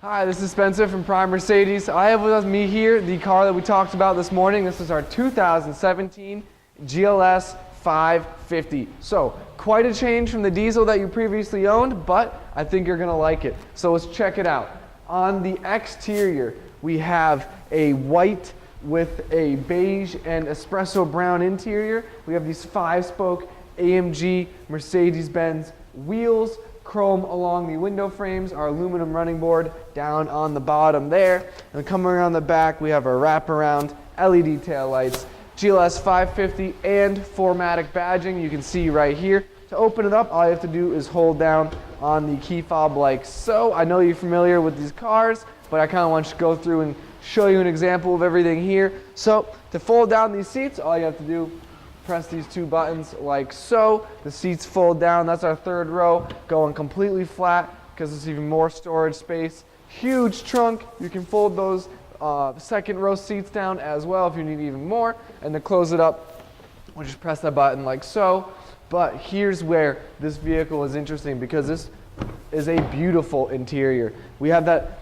Hi, this is Spencer from Prime Mercedes. I have with me here the car that we talked about this morning. This is our 2017 GLS 550. So, quite a change from the diesel that you previously owned, but I think you're going to like it. So let's check it out. On the exterior, we have a white with a beige and espresso brown interior. We have these 5-spoke AMG Mercedes-Benz wheels, chrome along the window frames, our aluminum running board down on the bottom there. And coming around the back, we have our wraparound LED taillights, GLS 550 and 4MATIC badging. You can see right here. To open it up, all you have to do is hold down on the key fob like so. I know you're familiar with these cars, but I kind of want to go through and show you an example of everything here. So to fold down these seats, all you have to do, press these two buttons like so. The seats fold down. That's our third row, going completely flat because there's even more storage space. Huge trunk. You can fold those second row seats down as well if you need even more. And to close it up, we'll just press that button like so. But here's where this vehicle is interesting, because this is a beautiful interior. We have that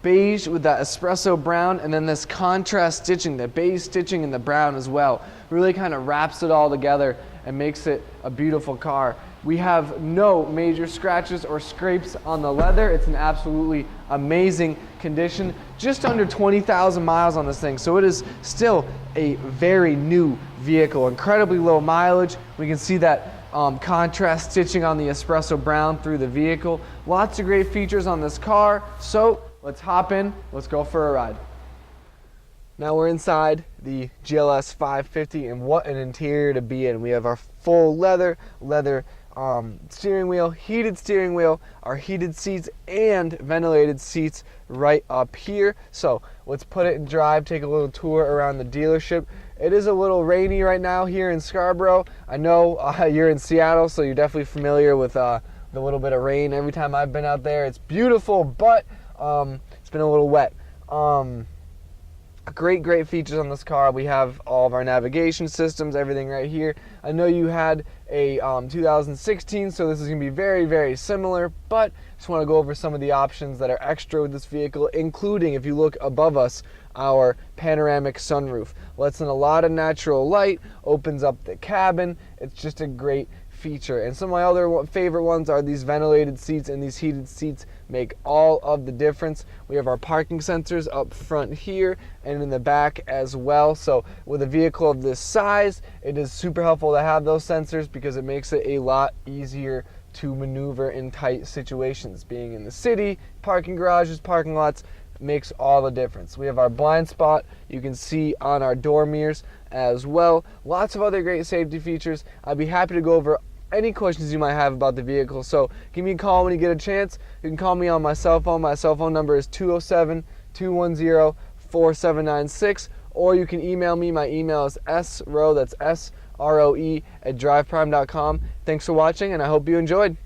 beige with that espresso brown, and then this contrast stitching, the beige stitching in the brown as well, really kind of wraps it all together and makes it a beautiful car. We have no major scratches or scrapes on the leather. It's an absolutely amazing condition. Just under 20,000 miles on this thing, so it is still a very new vehicle. Incredibly low mileage. We can see that contrast stitching on the espresso brown through the vehicle. Lots of great features on this car. So let's hop in, let's go for a ride. Now we're inside the GLS 550, and what an interior to be in. We have our full leather steering wheel, our heated seats and ventilated seats right up here. So let's put it in drive, take a little tour around the dealership. It is a little rainy right now here in Scarborough. I know you're in Seattle, so you're definitely familiar with the little bit of rain. Every time I've been out there, it's beautiful, but it's been a little wet. Great features on this car. We have all of our navigation systems, everything right here. I know you had a 2016, so this is going to be very similar, but just want to go over some of the options that are extra with this vehicle, including, if you look above us, our panoramic sunroof. Lets in a lot of natural light, opens up the cabin. It's just a great feature. And some of my other favorite ones are these ventilated seats, and these heated seats make all of the difference. We have our parking sensors up front here and in the back as well. So with a vehicle of this size, it is super helpful to have those sensors because it makes it a lot easier to maneuver in tight situations. Being in the city, parking garages, parking lots, makes all the difference. We have our blind spot, you can see on our door mirrors as well. Lots of other great safety features. I'd be happy to go over any questions you might have about the vehicle. So give me a call when you get a chance. You can call me on my cell phone. My cell phone number is 207-210-4796, or you can email me. My email is sroe, that's SROE, @driveprime.com. Thanks for watching, and I hope you enjoyed.